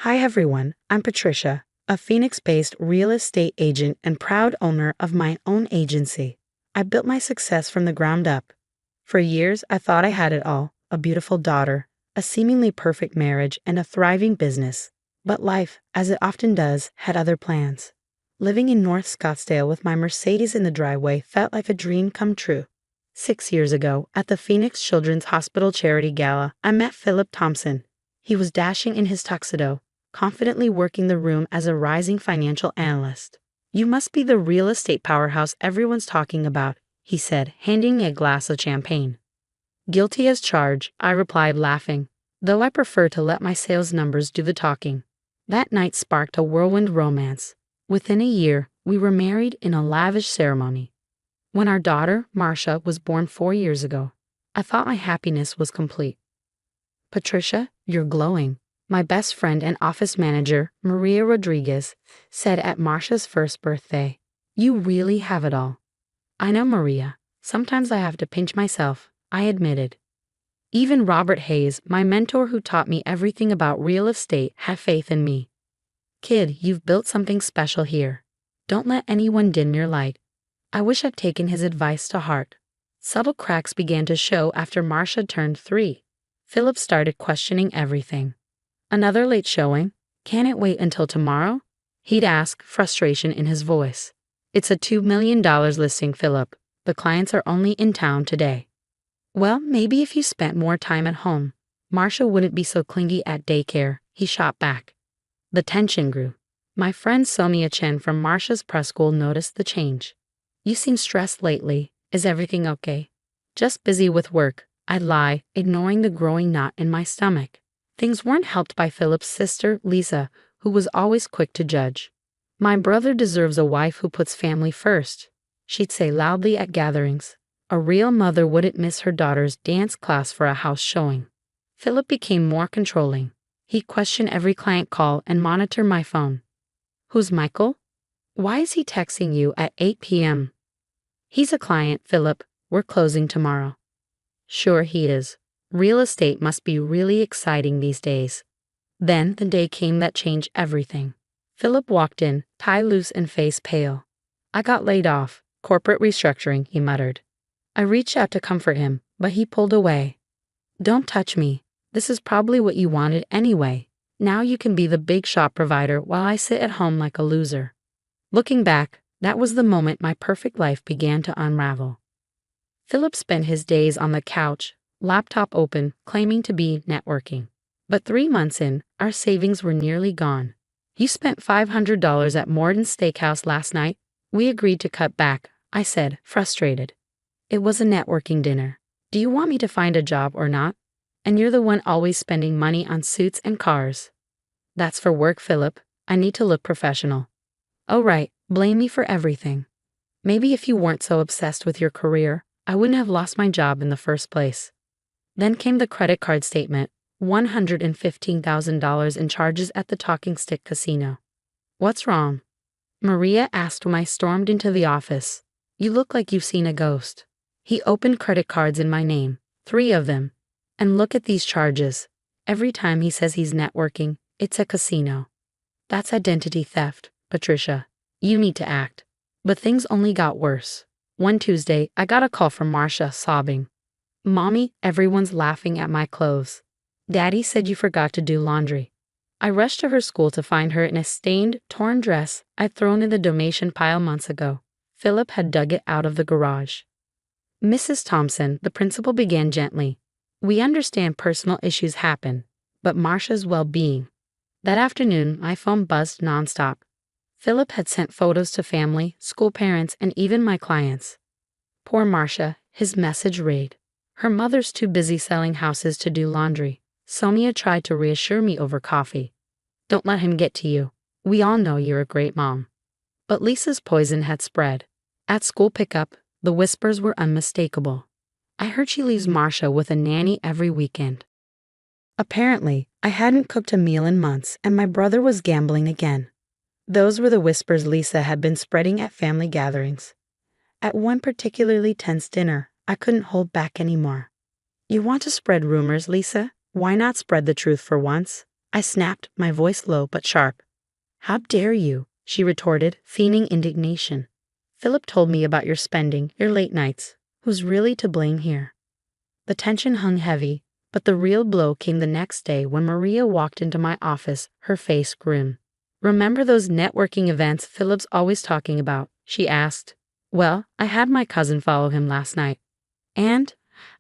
Hi everyone, I'm Patricia, a Phoenix-based real estate agent and proud owner of my own agency. I built my success from the ground up. For years, I thought I had it all, a beautiful daughter, a seemingly perfect marriage, and a thriving business. But life, as it often does, had other plans. Living in North Scottsdale with my Mercedes in the driveway felt like a dream come true. 6 years ago, at the Phoenix Children's Hospital Charity Gala, I met Philip Thompson. He was dashing in his tuxedo, confidently working the room as a rising financial analyst. "You must be the real estate powerhouse everyone's talking about," he said, handing me a glass of champagne. "Guilty as charged," I replied, laughing, though I prefer to let my sales numbers do the talking. That night sparked a whirlwind romance. Within a year, we were married in a lavish ceremony. When our daughter, Marcia, was born 4 years ago, I thought my happiness was complete. "Patricia, you're glowing," my best friend and office manager, Maria Rodriguez, said at Marcia's first birthday. "You really have it all." "I know, Maria. Sometimes I have to pinch myself," I admitted. Even Robert Hayes, my mentor who taught me everything about real estate, had faith in me. "Kid, you've built something special here. Don't let anyone dim your light." I wish I'd taken his advice to heart. Subtle cracks began to show after Marcia turned 3. Philip started questioning everything. "Another late showing? Can't it wait until tomorrow?" he'd ask, frustration in his voice. "It's a $2 million listing, Philip. The clients are only in town today." "Well, maybe if you spent more time at home, Marcia wouldn't be so clingy at daycare," he shot back. The tension grew. My friend Sonia Chen from Marcia's preschool noticed the change. "You seem stressed lately. Is everything okay?" "Just busy with work," I'd lie, ignoring the growing knot in my stomach. Things weren't helped by Philip's sister, Lisa, who was always quick to judge. "My brother deserves a wife who puts family first," she'd say loudly at gatherings. A real mother wouldn't miss her daughter's dance class for a house showing. Philip became more controlling. He'd question every client call and monitor my phone. "Who's Michael? Why is he texting you at 8 p.m.? "He's a client, Philip. We're closing tomorrow." "Sure he is. Real estate must be really exciting these days." Then the day came that changed everything. Philip walked in, tie loose and face pale. "I got laid off. Corporate restructuring," he muttered. I reached out to comfort him, but he pulled away. "Don't touch me. This is probably what you wanted anyway. Now you can be the big shop provider while I sit at home like a loser." Looking back, that was the moment my perfect life began to unravel. Philip spent his days on the couch, laptop open, claiming to be networking. But 3 months in, our savings were nearly gone. "You spent $500 at Morton's Steakhouse last night." "We agreed to cut back," I said, frustrated. "It was a networking dinner. Do you want me to find a job or not? And you're the one always spending money on suits and cars." "That's for work, Philip. I need to look professional." "Oh right, blame me for everything. Maybe if you weren't so obsessed with your career, I wouldn't have lost my job in the first place." Then came the credit card statement, $115,000 in charges at the Talking Stick Casino. "What's wrong?" Maria asked when I stormed into the office. "You look like you've seen a ghost." He opened credit cards in my name, 3 of them. "And look at these charges. Every time he says he's networking, it's a casino." "That's identity theft, Patricia. You need to act." But things only got worse. One Tuesday, I got a call from Marcia, sobbing. "Mommy, everyone's laughing at my clothes. Daddy said you forgot to do laundry." I rushed to her school to find her in a stained, torn dress I'd thrown in the donation pile months ago. Philip had dug it out of the garage. "Mrs. Thompson," the principal began gently, "we understand personal issues happen, but Marcia's well-being." That afternoon, my phone buzzed nonstop. Philip had sent photos to family, school parents, and even my clients. "Poor Marcia," his message read. "Her mother's too busy selling houses to do laundry." Sonia tried to reassure me over coffee. "Don't let him get to you. We all know you're a great mom." But Lisa's poison had spread. At school pickup, the whispers were unmistakable. I heard she leaves Marcia with a nanny every weekend. Apparently, I hadn't cooked a meal in months and my brother was gambling again. Those were the whispers Lisa had been spreading at family gatherings. At one particularly tense dinner, I couldn't hold back anymore. "You want to spread rumors, Lisa? Why not spread the truth for once?" I snapped, my voice low but sharp. How dare you? She retorted, feigning indignation. Philip told me about your spending, your late nights. Who's really to blame here? The tension hung heavy, but the real blow came the next day when Maria walked into my office, her face grim. Remember those networking events Philip's always talking about? She asked. Well, I had my cousin follow him last night. And?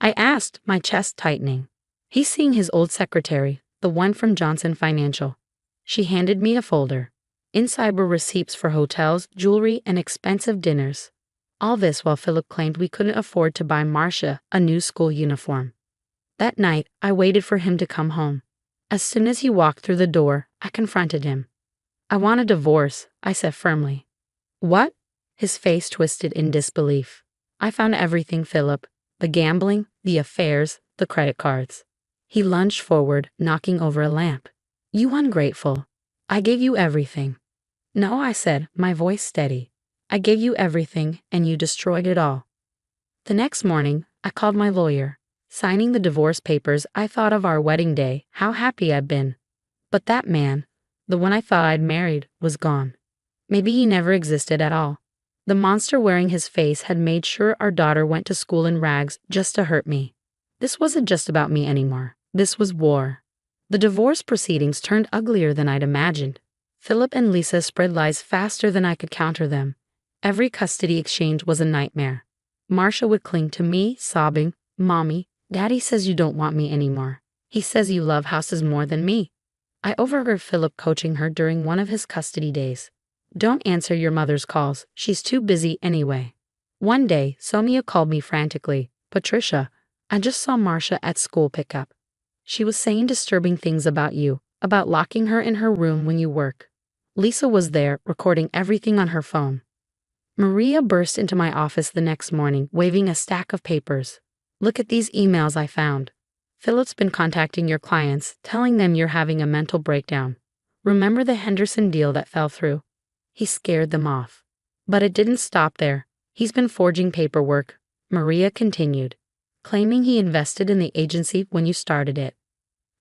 I asked, my chest tightening. He's seeing his old secretary, the one from Johnson Financial. She handed me a folder. Inside were receipts for hotels, jewelry, and expensive dinners. All this while Philip claimed we couldn't afford to buy Marcia a new school uniform. That night, I waited for him to come home. As soon as he walked through the door, I confronted him. I want a divorce, I said firmly. What? His face twisted in disbelief. I found everything, Philip. The gambling, the affairs, the credit cards. He lunged forward, knocking over a lamp. You ungrateful. I gave you everything. No, I said, my voice steady. I gave you everything, and you destroyed it all. The next morning, I called my lawyer. Signing the divorce papers, I thought of our wedding day, how happy I'd been. But that man, the one I thought I'd married, was gone. Maybe he never existed at all. The monster wearing his face had made sure our daughter went to school in rags just to hurt me. This wasn't just about me anymore. This was war. The divorce proceedings turned uglier than I'd imagined. Philip and Lisa spread lies faster than I could counter them. Every custody exchange was a nightmare. Marcia would cling to me, sobbing, Mommy, Daddy says you don't want me anymore. He says you love houses more than me. I overheard Philip coaching her during one of his custody days. Don't answer your mother's calls. She's too busy anyway. One day, Sonia called me frantically. Patricia, I just saw Marcia at school pickup. She was saying disturbing things about you, about locking her in her room when you work. Lisa was there, recording everything on her phone. Maria burst into my office the next morning, waving a stack of papers. Look at these emails I found. Philip's been contacting your clients, telling them you're having a mental breakdown. Remember the Henderson deal that fell through? He scared them off. But it didn't stop there. He's been forging paperwork, Maria continued, claiming he invested in the agency when you started it.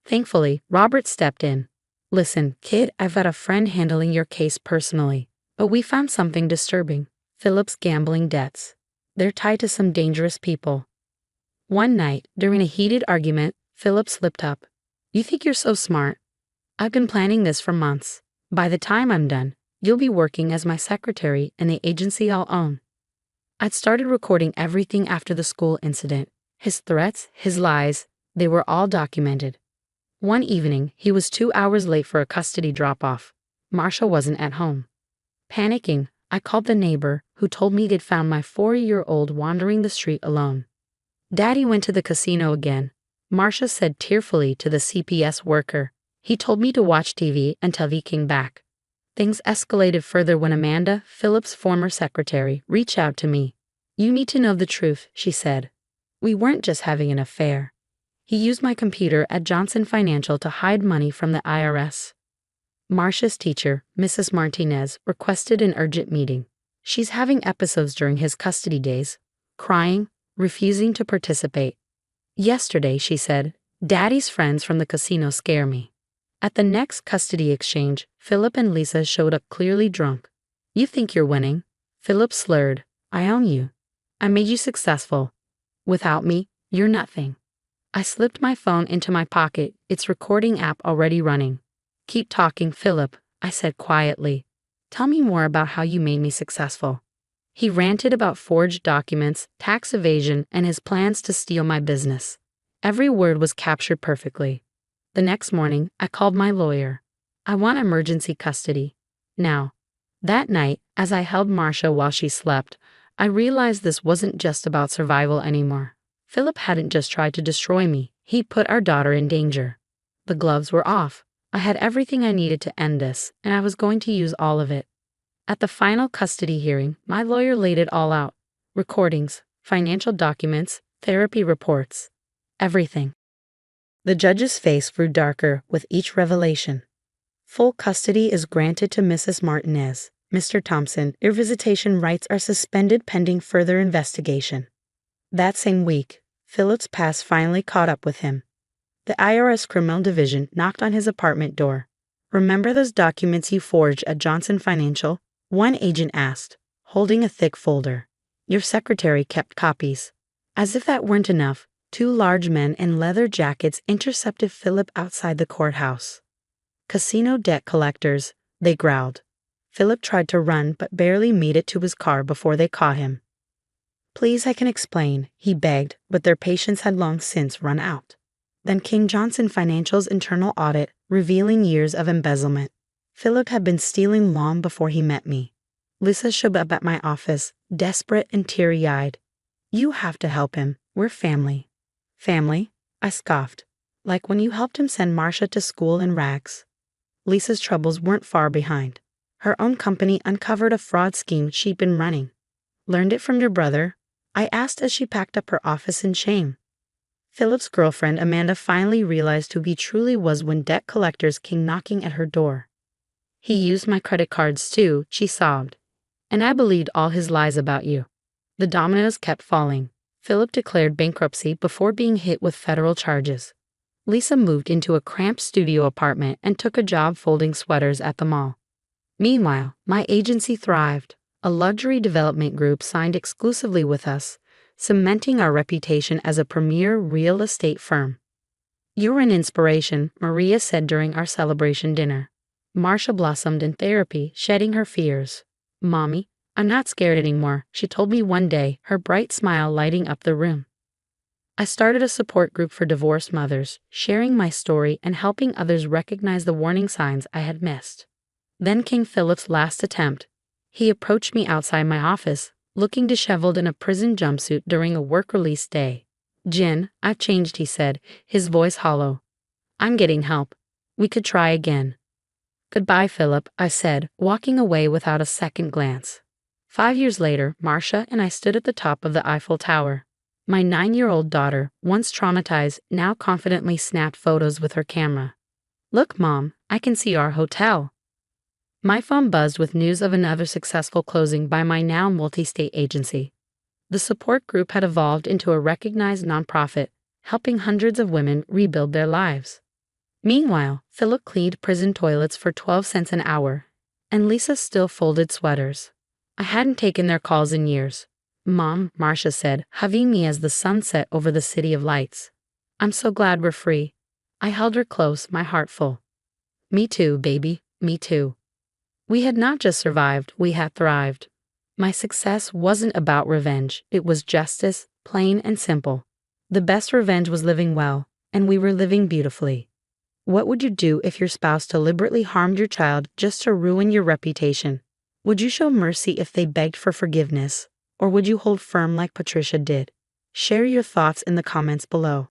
Thankfully, Robert stepped in. Listen, kid, I've got a friend handling your case personally, but we found something disturbing. Philip's gambling debts. They're tied to some dangerous people. One night, during a heated argument, Philip slipped up. You think you're so smart? I've been planning this for months. By the time I'm done, you'll be working as my secretary in the agency I'll own. I'd started recording everything after the school incident. His threats, his lies, they were all documented. One evening, he was 2 hours late for a custody drop-off. Marcia wasn't at home. Panicking, I called the neighbor, who told me they'd found my 4-year-old wandering the street alone. Daddy went to the casino again, Marcia said tearfully to the CPS worker. He told me to watch TV until he came back. Things escalated further when Amanda, Philip's former secretary, reached out to me. You need to know the truth, she said. We weren't just having an affair. He used my computer at Johnson Financial to hide money from the IRS. Marcia's teacher, Mrs. Martinez, requested an urgent meeting. She's having episodes during his custody days, crying, refusing to participate. Yesterday, she said, Daddy's friends from the casino scare me. At the next custody exchange, Philip and Lisa showed up clearly drunk. You think you're winning? Philip slurred. I own you. I made you successful. Without me, you're nothing. I slipped my phone into my pocket, its recording app already running. Keep talking, Philip, I said quietly. Tell me more about how you made me successful. He ranted about forged documents, tax evasion, and his plans to steal my business. Every word was captured perfectly. The next morning, I called my lawyer. I want emergency custody. Now. That night, as I held Marcia while she slept, I realized this wasn't just about survival anymore. Philip hadn't just tried to destroy me, he put our daughter in danger. The gloves were off. I had everything I needed to end this, and I was going to use all of it. At the final custody hearing, my lawyer laid it all out. Recordings, financial documents, therapy reports. Everything. The judge's face grew darker with each revelation. Full custody is granted to Mrs. Martinez. Mr. Thompson, your visitation rights are suspended pending further investigation. That same week, Philip's past finally caught up with him. The IRS Criminal Division knocked on his apartment door. "Remember those documents you forged at Johnson Financial?" one agent asked, holding a thick folder. "Your secretary kept copies." As if that weren't enough, two large men in leather jackets intercepted Philip outside the courthouse. "Casino debt collectors," they growled. Philip tried to run but barely made it to his car before they caught him. "Please, I can explain," he begged, but their patience had long since run out. Then came Johnson Financial's internal audit, revealing years of embezzlement. Philip had been stealing long before he met me. Lisa showed up at my office, desperate and teary-eyed. "You have to help him. We're family." "Family?" I scoffed. "Like when you helped him send Marcia to school in rags." Lisa's troubles weren't far behind. Her own company uncovered a fraud scheme she'd been running. "Learned it from your brother?" I asked as she packed up her office in shame. Philip's girlfriend Amanda finally realized who he truly was when debt collectors came knocking at her door. "He used my credit cards too," she sobbed. "And I believed all his lies about you." The dominoes kept falling. Philip declared bankruptcy before being hit with federal charges. Lisa moved into a cramped studio apartment and took a job folding sweaters at the mall. Meanwhile, my agency thrived. A luxury development group signed exclusively with us, cementing our reputation as a premier real estate firm. "You're an inspiration," Maria said during our celebration dinner. Marcia blossomed in therapy, shedding her fears. "Mommy, I'm not scared anymore," she told me one day, her bright smile lighting up the room. I started a support group for divorced mothers, sharing my story and helping others recognize the warning signs I had missed. Then came Philip's last attempt. He approached me outside my office, looking disheveled in a prison jumpsuit during a work release day. "Jen, I've changed," he said, his voice hollow. "I'm getting help. We could try again." "Goodbye, Philip," I said, walking away without a second glance. 5 years later, Marcia and I stood at the top of the Eiffel Tower. My 9-year-old daughter, once traumatized, now confidently snapped photos with her camera. "Look, Mom, I can see our hotel." My phone buzzed with news of another successful closing by my now multi-state agency. The support group had evolved into a recognized nonprofit, helping hundreds of women rebuild their lives. Meanwhile, Philip cleaned prison toilets for 12 cents an hour, and Lisa still folded sweaters. I hadn't taken their calls in years. "Mom," Marcia said, hugging me as the sun set over the city of lights. "I'm so glad we're free." I held her close, my heart full. "Me too, baby, me too." We had not just survived, we had thrived. My success wasn't about revenge, it was justice, plain and simple. The best revenge was living well, and we were living beautifully. What would you do if your spouse deliberately harmed your child just to ruin your reputation? Would you show mercy if they begged for forgiveness, or would you hold firm like Patricia did? Share your thoughts in the comments below.